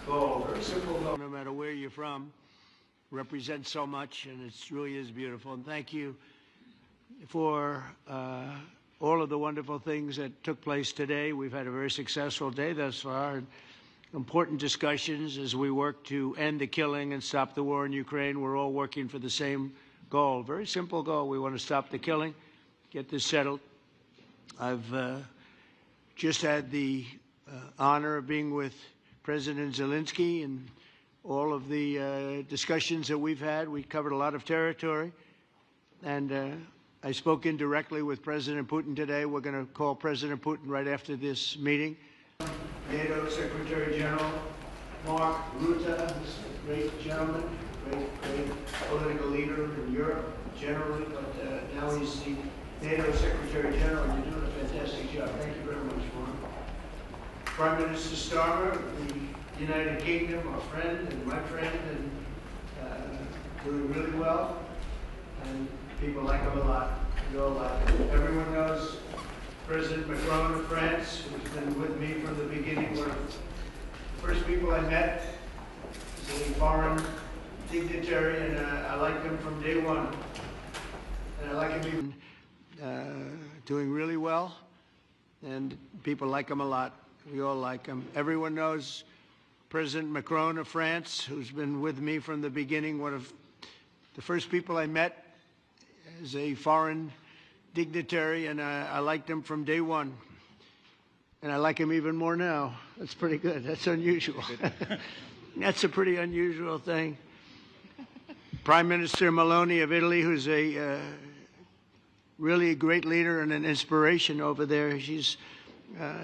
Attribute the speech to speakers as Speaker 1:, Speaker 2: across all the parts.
Speaker 1: goal, very simple goal. No matter where you're from, represents so much, and it really is beautiful. And thank you for all of the wonderful things that took place today. We've had a very successful day thus far. And important discussions as we work to end the killing and stop the war in Ukraine. We're all working for the same goal, very simple goal. We want to stop the killing, get this settled. I've just had the honor of being with President Zelensky and all of the discussions that we've had. We covered a lot of territory, and I spoke indirectly with President Putin today. We're going to call President Putin right after this meeting. NATO Secretary General Mark Rutte, this great gentleman, great political leader in Europe generally, but now he's the NATO Secretary General, and you're doing a fantastic job. Thank you very much, Mark. Prime Minister Starmer of the United Kingdom, our friend and my friend, and doing really well, and people like him a lot. We all like him. Everyone knows President Macron of France, who's been with me from the beginning. One of the first people I met is a foreign dignitary, and I liked him from day one. And I like him even doing really well, and people like him a lot. We all like him. Everyone knows President Macron of France, who's been with me from the beginning. One of the first people I met as a foreign dignitary, and I liked him from day one. And I like him even more now. That's pretty good. That's unusual. That's a pretty unusual thing. Prime Minister Meloni of Italy, who's a really a great leader and an inspiration over there. She's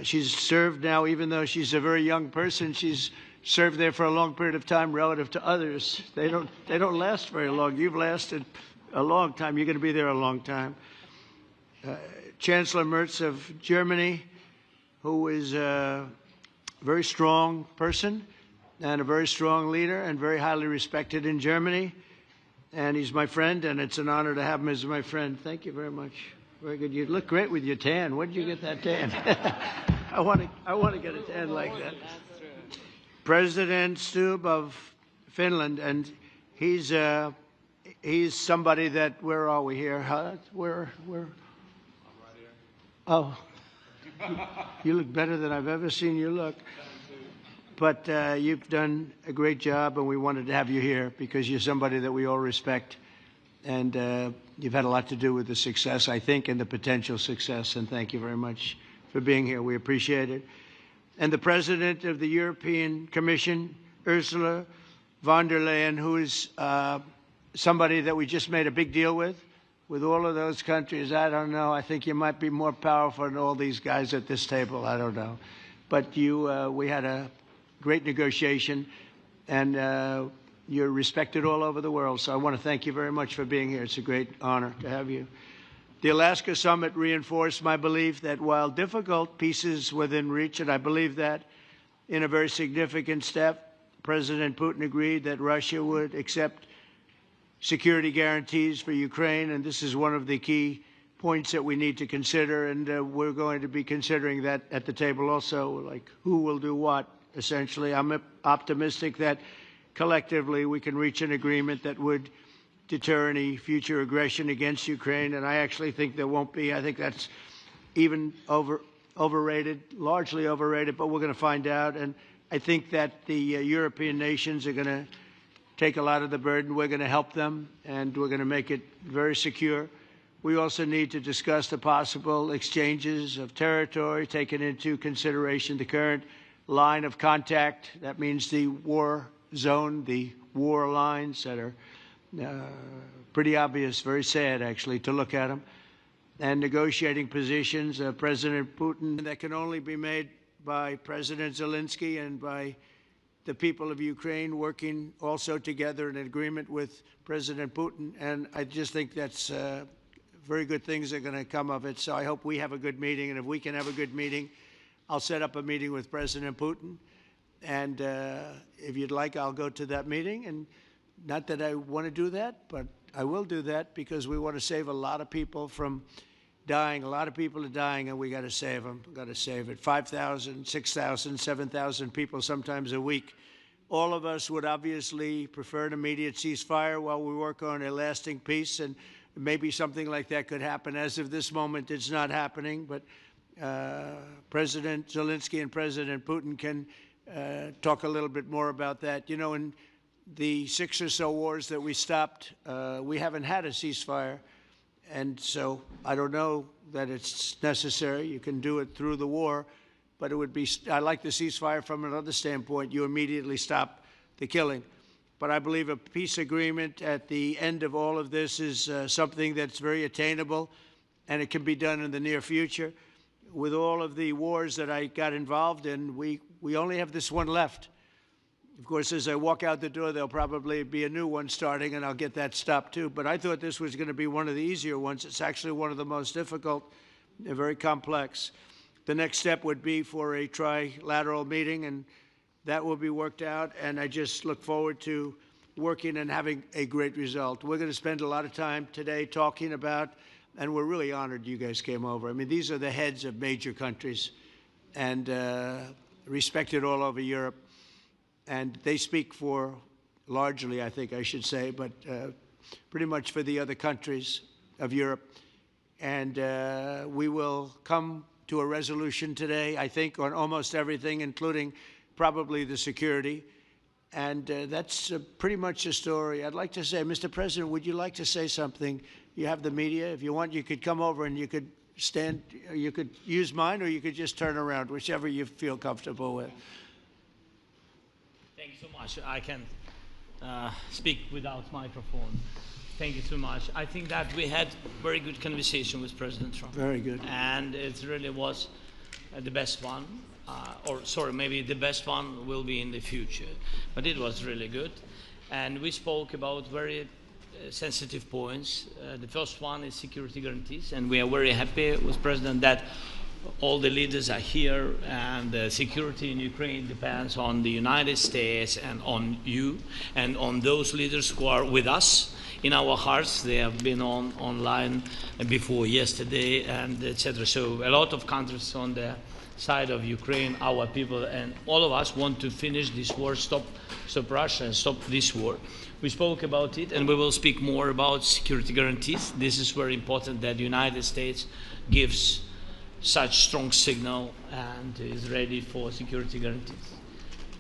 Speaker 1: served now, even though she's a very young person, she's served there for a long period of time relative to others. They don't last very long. You've lasted a long time. You're going to be there a long time. Chancellor Merz of Germany, who is a very strong person and a very strong leader and very highly respected in Germany. And he's my friend, and it's an honor to have him as my friend. Thank you very much. Very good. You look great with your tan. Where did you get that tan? I want to get a tan like that. President Stubb of Finland, and he's somebody that, where are we here? Where? Oh, you look better than I've ever seen you look. But you've done a great job, and we wanted to have you here because you're somebody that we all respect. And you've had a lot to do with the success, I think, and the potential success. And thank you very much for being here. We appreciate it. And the President of the European Commission, Ursula von der Leyen, who is somebody that we just made a big deal with all of those countries. I don't know. I think you might be more powerful than all these guys at this table. I don't know. But we had a great negotiation, and you're respected all over the world. So I want to thank you very much for being here. It's a great honor to have you. The Alaska Summit reinforced my belief that while difficult, peace is within reach, and I believe that in a very significant step, President Putin agreed that Russia would accept security guarantees for Ukraine, and this is one of the key points that we need to consider, and we're going to be considering that at the table also, like who will do what, essentially. I'm optimistic that collectively we can reach an agreement that would deter any future aggression against Ukraine, and I actually think there won't be. I think that's even overrated, largely overrated, but we're going to find out, and I think that the European nations are going to take a lot of the burden. We're going to help them, and we're going to make it very secure. We also need to discuss the possible exchanges of territory, taking into consideration the current line of contact. That means the war zone, the war lines that are pretty obvious, very sad, actually, to look at them. And negotiating positions, President Putin, that can only be made by President Zelensky and by the people of Ukraine working also together in agreement with President Putin. And I just think that's very good things are going to come of it. So I hope we have a good meeting. And if we can have a good meeting, I'll set up a meeting with President Putin. And if you'd like, I'll go to that meeting. And not that I want to do that, but I will do that because we want to save a lot of people from dying. A lot of people are dying, and we got to save them. We've got to save it. 5,000, 6,000, 7,000 people sometimes a week all of us would obviously prefer an immediate ceasefire while we work on a lasting peace, and maybe something like that could happen. As of this moment, it's not happening, but President Zelensky and President Putin can talk a little bit more about that. You know, in the 6 or so wars that we stopped, we haven't had a ceasefire, and so I don't know that it's necessary. You can do it through the war, but it would be, I like the ceasefire from another standpoint. You immediately stop the killing. But I believe a peace agreement at the end of all of this is something that's very attainable, and it can be done in the near future. With all of the wars that I got involved in, we only have this one left. Of course, as I walk out the door, there'll probably be a new one starting, and I'll get that stopped too. But I thought this was going to be one of the easier ones. It's actually one of the most difficult. They're very complex. The next step would be for a trilateral meeting, and that will be worked out. And I just look forward to working and having a great result. We're going to spend a lot of time today talking about, and we're really honored you guys came over. I mean, these are the heads of major countries and respected all over Europe. And they speak for, largely, I think I should say, but pretty much for the other countries of Europe. And we will come to a resolution today, I think, on almost everything, including probably the security. And that's pretty much the story. I'd like to say, Mr. President, would you like to say something? You have the media. If you want, you could come over and you could stand, you could use mine, or you could just turn around, whichever you feel comfortable with.
Speaker 2: Thank you so much. I can speak without microphone. Thank you so much. I think that we had very good conversation with President Trump.
Speaker 1: Very good.
Speaker 2: And it really was the best one. Or sorry, maybe the best one will be in the future. But it was really good. And we spoke about very sensitive points. The first one is security guarantees. And we are very happy with President that all the leaders are here, and the security in Ukraine depends on the United States and on you and on those leaders who are with us in our hearts. They have been online before yesterday, and etc. So a lot of countries on the side of Ukraine, our people, and all of us want to finish this war, stop Russia and stop this war. We spoke about it, and we will speak more about security guarantees. This is very important that the United States gives such strong signal and is ready for security guarantees.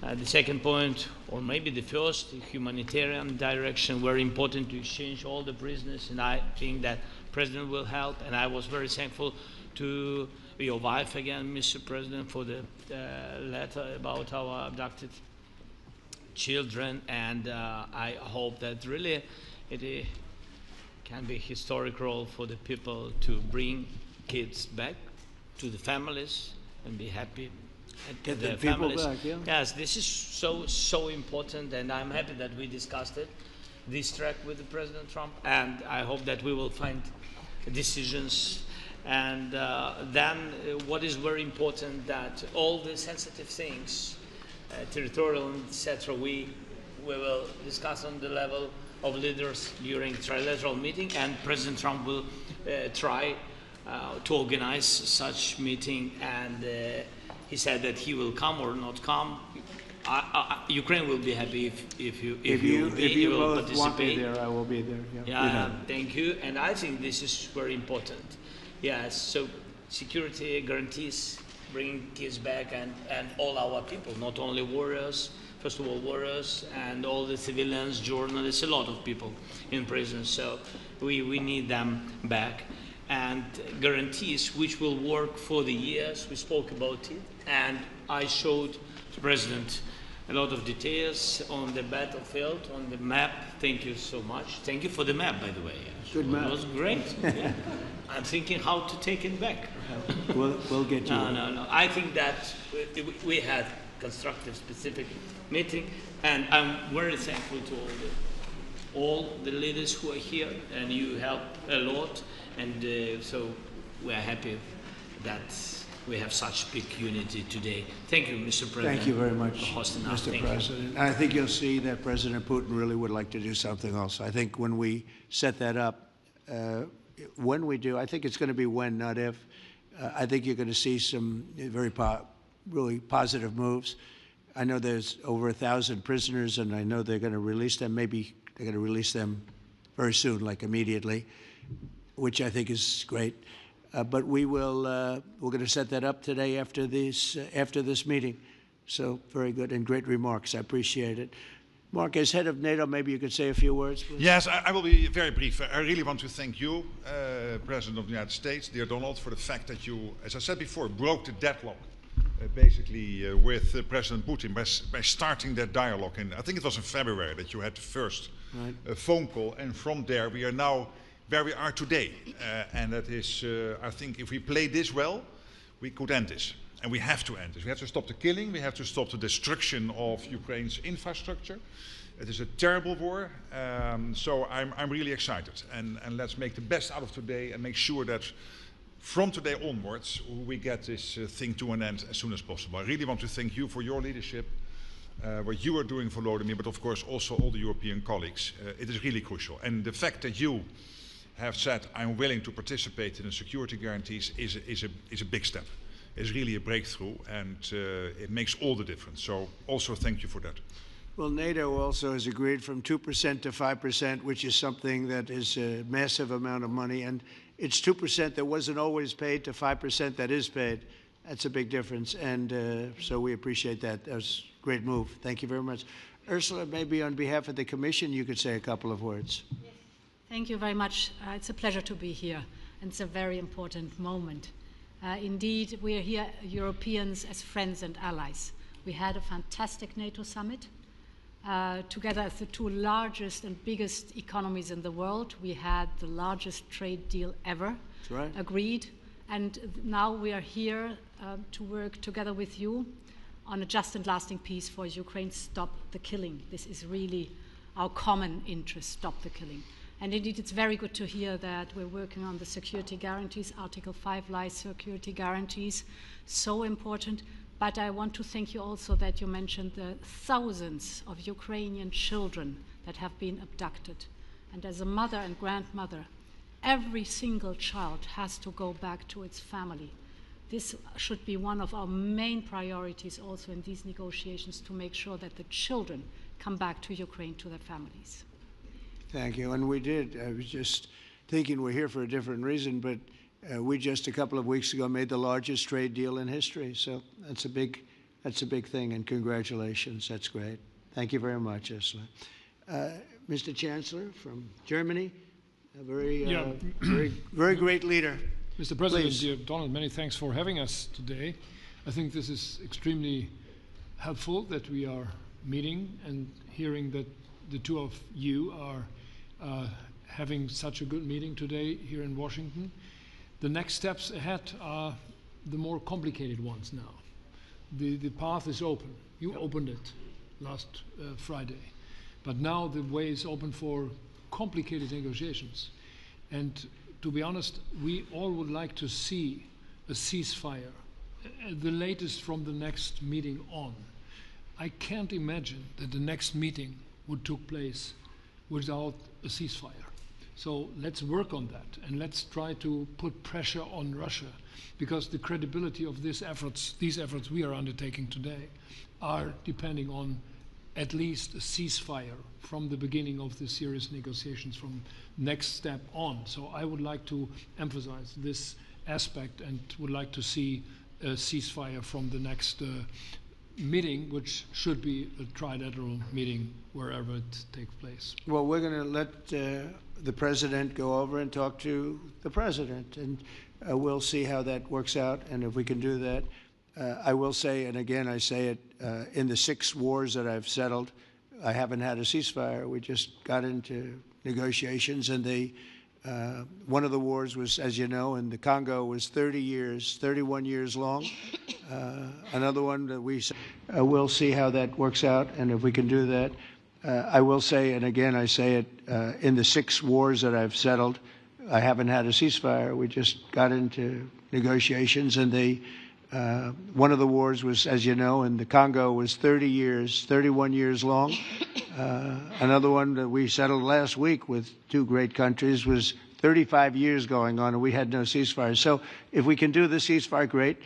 Speaker 2: The second point, or maybe the first, the humanitarian direction, very important to exchange all the prisoners, and I think that President will help. And I was very thankful to your wife again, Mr. President, for the letter about our abducted children, and I hope that really it can be a historic role for the people to bring kids back to the families and be happy at
Speaker 1: Get
Speaker 2: the
Speaker 1: people
Speaker 2: families.
Speaker 1: back, yeah.
Speaker 2: Yes, this is so important, and I'm happy that we discussed it, this track with the President Trump, and I hope that we will find decisions. And then what is very important, that all the sensitive things, territorial, etc., we will discuss on the level of leaders during trilateral meeting, and President Trump will try to organize such meeting, and he said that he will come or not come. Ukraine will be happy if you will
Speaker 1: both
Speaker 2: participate.
Speaker 1: want me there, I will be there.
Speaker 2: Yeah, thank you. And I think this is very important. Yes, so security guarantees, bringing kids back, and all our people, not only warriors, first of all warriors, and all the civilians, journalists, a lot of people in prison. So we need them back. And guarantees which will work for the years. We spoke about it, and I showed the President a lot of details on the battlefield, on the map. Thank you so much. Thank you for the map, by the way.
Speaker 1: Good map.
Speaker 2: It was great. Yeah. I'm thinking how to take it back.
Speaker 1: We'll get you.
Speaker 2: No. I think that we had constructive, specific meeting, and I'm very thankful to all the leaders who are here, and you help a lot. And so we are happy that we have such big unity today. Thank you, Mr. President.
Speaker 1: Thank you very much,
Speaker 2: for hosting us.
Speaker 1: Mr. President. I think you'll see that President Putin really would like to do something else. I think when we set that up, when we do, I think it's going to be when, not if. I think you're going to see some very really positive moves. I know there's over 1,000 prisoners, and I know they're going to release them. Maybe they're going to release them very soon, like immediately, which I think is great. But we're going to set that up today after this meeting. So very good and great remarks. I appreciate it. Mark, as head of NATO, maybe you could say a few words, please.
Speaker 3: Yes, I will be very brief. I really want to thank you, President of the United States, dear Donald, for the fact that you, as I said before, broke the deadlock basically with President Putin by starting that dialogue. And I think it was in February that you had the first phone call, and from there we are now where we are today. And that is, I think, if we play this well, we could end this. And we have to end this. We have to stop the killing. We have to stop the destruction of Ukraine's infrastructure. It is a terrible war. So I'm really excited. And let's make the best out of today and make sure that from today onwards we get this thing to an end as soon as possible. I really want to thank you for your leadership, what you are doing for Volodymyr, but of course also all the European colleagues. It is really crucial. And the fact that you have said, I'm willing to participate in the security guarantees is a big step. It's really a breakthrough, and it makes all the difference. So also thank you for that.
Speaker 1: Well, NATO also has agreed from 2% to 5%, which is something that is a massive amount of money. And it's 2% that wasn't always paid to 5% that is paid. That's a big difference. And so we appreciate that. That was a great move. Thank you very much. Ursula, maybe on behalf of the Commission, you could say a couple of words.
Speaker 4: Yes. Thank you very much. It's a pleasure to be here. And it's a very important moment. Indeed, we are here, Europeans, as friends and allies. We had a fantastic NATO summit. Together as the two largest and biggest economies in the world, we had the largest trade deal ever agreed. And now we are here to work together with you on a just and lasting peace for Ukraine. Stop the killing. This is really our common interest, stop the killing. And indeed, it's very good to hear that we're working on the security guarantees, Article 5 lies security guarantees, so important. But I want to thank you also that you mentioned the thousands of Ukrainian children that have been abducted. And as a mother and grandmother, every single child has to go back to its family. This should be one of our main priorities also in these negotiations, to make sure that the children come back to Ukraine, to their families.
Speaker 1: Thank you. And we did. I was just thinking we're here for a different reason, but we just a couple of weeks ago made the largest trade deal in history. So that's a big thing, and congratulations. That's great. Thank you very much, Ursula. Mr. Chancellor from Germany, a very great leader.
Speaker 5: Mr. President,
Speaker 1: Please.
Speaker 5: dear Donald, many thanks for having us today. I think this is extremely helpful that we are meeting and hearing that the two of you are having such a good meeting today here in Washington. The next steps ahead are the more complicated ones now. The path is open. You opened it last Friday. But now the way is open for complicated negotiations. And to be honest, we all would like to see a ceasefire, the latest from the next meeting on. I can't imagine that the next meeting would take place without a ceasefire. So let's work on that, and let's try to put pressure on Russia, because the credibility of these efforts we are undertaking today are depending on at least a ceasefire from the beginning of the serious negotiations from next step on. So I would like to emphasize this aspect and would like to see a ceasefire from the next meeting, which should be a trilateral meeting wherever it takes place.
Speaker 1: Well, we're going to let the president go over and talk to the president, and we'll see how that works out, and if we can do that. I will say, and again I say it, in the 6 wars that I've settled, I haven't had a ceasefire. We just got into negotiations, and one of the wars was, as you know, in the Congo was 31 years long. Another one that we'll see how that works out, and if we can do that. I will say, and again I say it, in the 6 wars that I've settled, I haven't had a ceasefire. We just got into negotiations, and one of the wars was, as you know, in the Congo was 31 years long. Another one that we settled last week with 2 great countries was 35 years going on, and we had no ceasefire. So if we can do the ceasefire, great.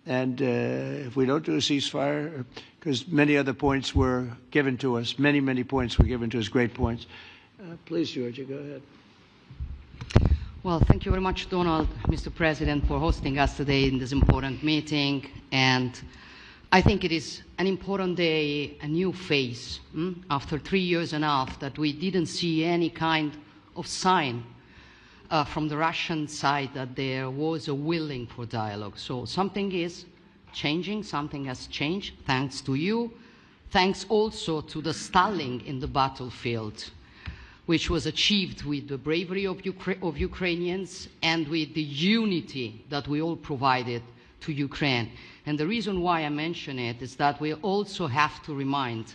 Speaker 1: And if we don't do a ceasefire, because many other points were given to us, many points were given to us, great points. Please, Georgia, go ahead.
Speaker 6: Well, thank you very much, Donald, Mr. President, for hosting us today in this important meeting. And I think it is an important day, a new phase, after 3 years and a half that we didn't see any kind of sign from the Russian side that there was a willing for dialogue. So something is changing, something has changed, thanks to you. Thanks also to the stalling in the battlefield, which was achieved with the bravery of Ukrainians and with the unity that we all provided to Ukraine. And the reason why I mention it is that we also have to remind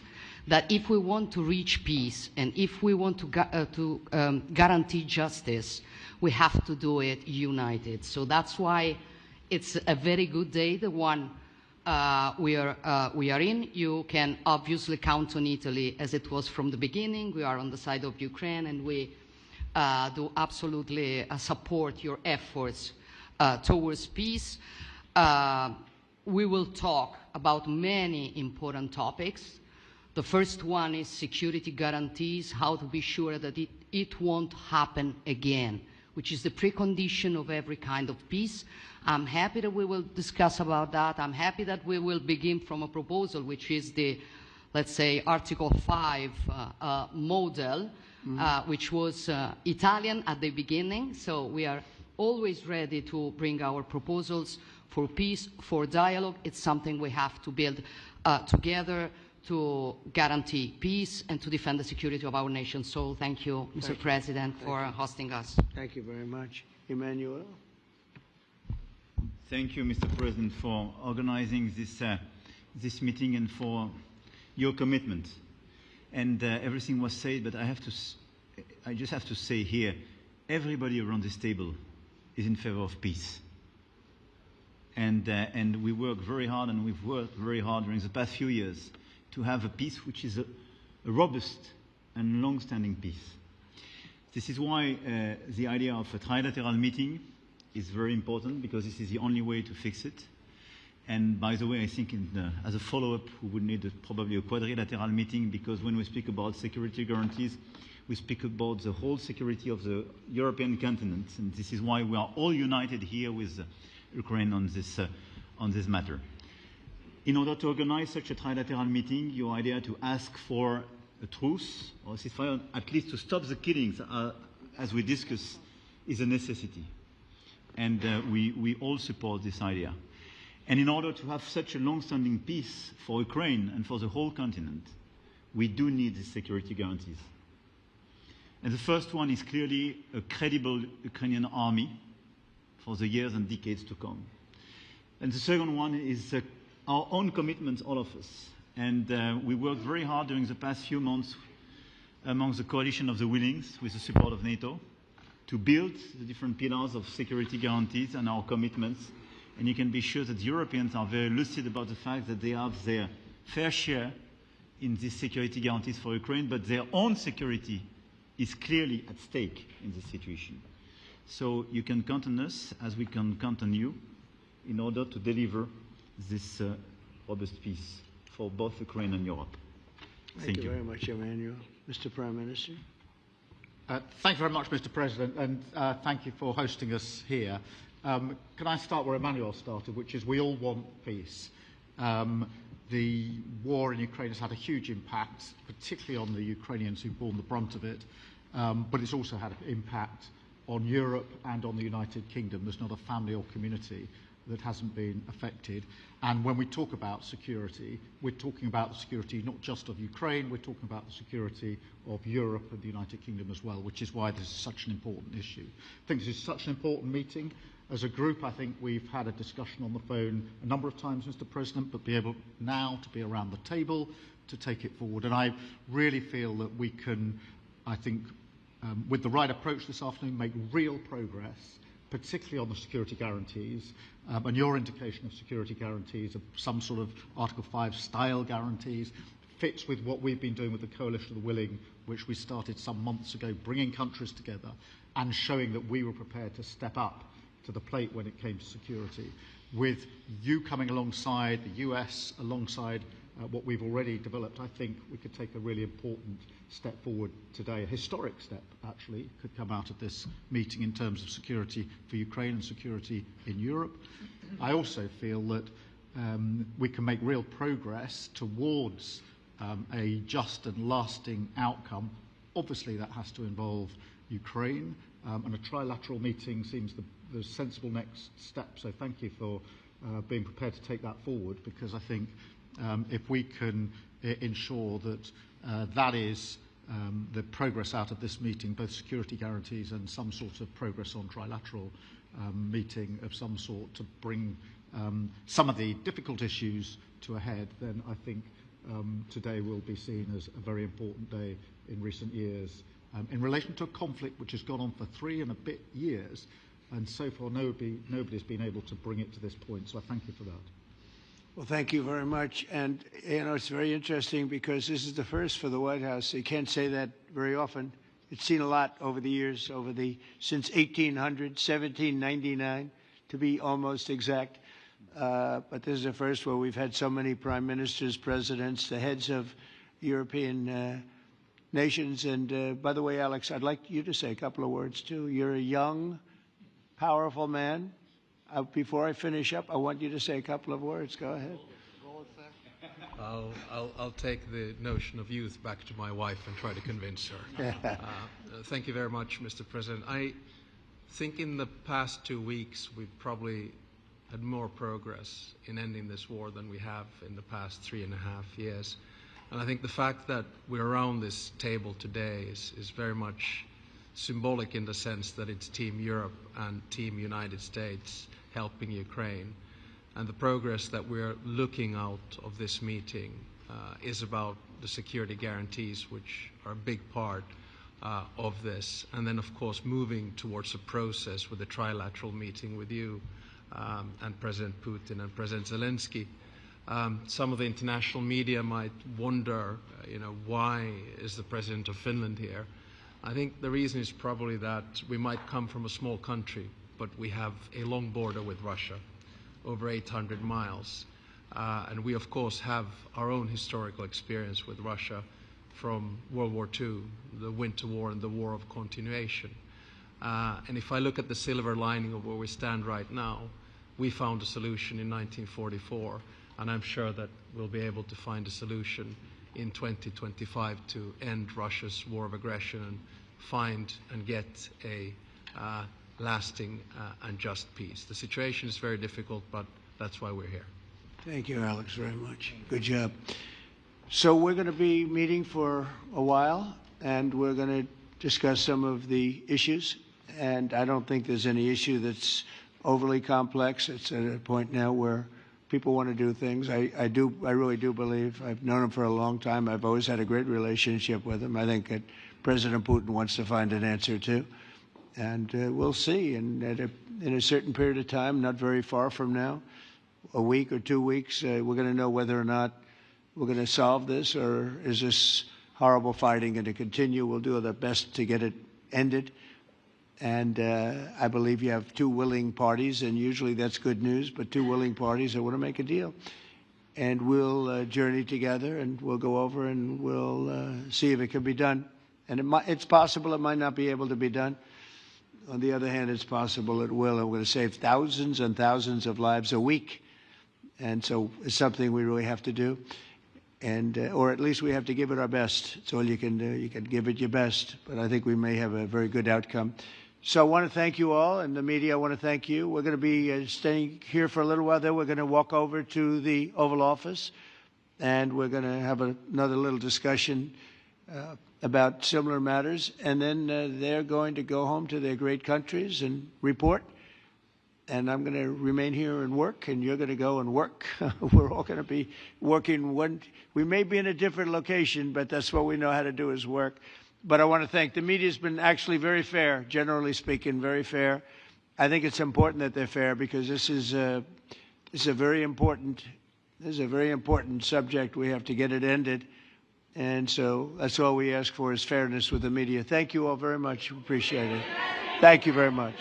Speaker 6: that if we want to reach peace and if we want to guarantee justice, we have to do it united. So that's why it's a very good day, the one we are in. You can obviously count on Italy as it was from the beginning. We are on the side of Ukraine, and we do absolutely support your efforts towards peace. We will talk about many important topics. The first one is security guarantees, how to be sure that it won't happen again, which is the precondition of every kind of peace. I'm happy that we will discuss about that. I'm happy that we will begin from a proposal, which is the, let's say, Article 5 model, which was Italian at the beginning. So we are always ready to bring our proposals for peace, for dialogue. It's something we have to build together to guarantee peace and to defend the security of our nation. So thank you, Mr. President, for hosting us.
Speaker 1: Thank you very much. Emmanuel?
Speaker 7: Thank you, Mr. President, for organizing this meeting and for your commitment. And everything was said, but I just have to say here, everybody around this table is in favor of peace. And we work very hard, and we've worked very hard during the past few years to have a peace which is a robust and long-standing peace. This is why the idea of a trilateral meeting is very important, because this is the only way to fix it. And by the way, I think as a follow-up, we would need probably a quadrilateral meeting, because when we speak about security guarantees, we speak about the whole security of the European continent. And this is why we are all united here with Ukraine on this matter. In order to organize such a trilateral meeting, your idea to ask for a truce or a ceasefire, at least to stop the killings, as we discussed, is a necessity. And we all support this idea. And in order to have such a long-standing peace for Ukraine and for the whole continent, we do need these security guarantees. And the first one is clearly a credible Ukrainian army for the years and decades to come. And the second one is our own commitment, all of us. And we worked very hard during the past few months among the coalition of the willings, with the support of NATO, to build the different pillars of security guarantees and our commitments. And you can be sure that the Europeans are very lucid about the fact that they have their fair share in these security guarantees for Ukraine, but their own security is clearly at stake in this situation. So you can count on us, as we can count on you, in order to deliver this robust peace for both Ukraine and Europe.
Speaker 1: Thank you very much, Emmanuel. Mr. Prime Minister?
Speaker 8: Thank you very much, Mr. President, and thank you for hosting us here. Can I start where Emmanuel started, which is we all want peace. The war in Ukraine has had a huge impact, particularly on the Ukrainians who've borne the brunt of it, but it's also had an impact on Europe and on the United Kingdom. There's not a family or community that hasn't been affected. And when we talk about security, we're talking about the security not just of Ukraine, we're talking about the security of Europe and the United Kingdom as well, which is why this is such an important issue. I think this is such an important meeting. As a group, I think we've had a discussion on the phone a number of times, Mr. President, but be able now to be around the table to take it forward. And I really feel that we can, I think, with the right approach this afternoon, make real progress, particularly on the security guarantees, and your indication of security guarantees, of some sort of Article 5 style guarantees, fits with what we've been doing with the Coalition of the Willing, which we started some months ago, bringing countries together and showing that we were prepared to step up to the plate when it came to security. with you coming alongside, the US alongside what we've already developed, I think we could take a really important step forward today, a historic step actually could come out of this meeting in terms of security for Ukraine and security in Europe. I also feel that we can make real progress towards a just and lasting outcome. Obviously that has to involve Ukraine, and a trilateral meeting seems the sensible next step, so thank you for being prepared to take that forward, because I think if we can ensure that that is the progress out of this meeting, both security guarantees and some sort of progress on trilateral meeting of some sort to bring some of the difficult issues to a head, then I think today will be seen as a very important day in recent years in relation to a conflict which has gone on for 3 and a bit years, and so far nobody's been able to bring it to this point, so I thank you for that.
Speaker 1: Well, thank you very much. And, you know, it's very interesting because this is the first for the White House. You can't say that very often. It's seen a lot over the years, since 1800, 1799, to be almost exact. But this is the first where we've had so many prime ministers, presidents, the heads of European nations. And by the way, Alex, I'd like you to say a couple of words, too. You're a young, powerful man. Before I finish up, I want you to say a couple of words. Go ahead.
Speaker 9: I'll take the notion of youth back to my wife and try to convince her. Thank you very much, Mr. President. I think in the past 2 weeks we've probably had more progress in ending this war than we have in the past 3.5 years. And I think the fact that we're around this table today is very much symbolic in the sense that it's Team Europe and Team United States helping Ukraine. And the progress that we're looking out of this meeting is about the security guarantees, which are a big part of this. And then, of course, moving towards a process with a trilateral meeting with you and President Putin and President Zelensky. Some of the international media might wonder, why is the President of Finland here? I think the reason is probably that we might come from a small country, but we have a long border with Russia, over 800 miles. And we, of course, have our own historical experience with Russia from World War II, the Winter War and the War of Continuation. And if I look at the silver lining of where we stand right now, we found a solution in 1944, and I'm sure that we'll be able to find a solution in 2025 to end Russia's war of aggression and find and get a lasting and just peace. The situation is very difficult, but that's why we're here.
Speaker 1: Thank you, Alex, very much. Good job. So we're going to be meeting for a while, and we're going to discuss some of the issues. And I don't think there's any issue that's overly complex. It's at a point now where people want to do things. I really do believe. I've known him for a long time. I've always had a great relationship with him. I think that President Putin wants to find an answer too. And we'll see. And in a certain period of time, not very far from now, a week or 2 weeks, we're going to know whether or not we're going to solve this, or is this horrible fighting going to continue. We'll do our best to get it ended. And I believe you have 2 willing parties, and usually that's good news, but 2 willing parties that want to make a deal. And we'll journey together, and we'll go over and we'll see if it can be done. And it's possible it might not be able to be done. On the other hand, it's possible it will. And we're going to save thousands and thousands of lives a week. And so it's something we really have to do. And, or at least we have to give it our best. It's all you can do. You can give it your best. But I think we may have a very good outcome. So I want to thank you all, and the media, I want to thank you. We're going to be staying here for a little while. Then we're going to walk over to the Oval Office, and we're going to have another little discussion about similar matters. And then they're going to go home to their great countries and report. And I'm going to remain here and work, and you're going to go and work. We're all going to be working. We may be in a different location, but that's what we know how to do is work. But I want to thank the media. Has been actually very fair, generally speaking, very fair. I think it's important that they're fair because this is a very important subject. We have to get it ended, and so that's all we ask for is fairness with the media. Thank you all very much. Appreciate it. Thank you very much.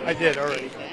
Speaker 1: I did already.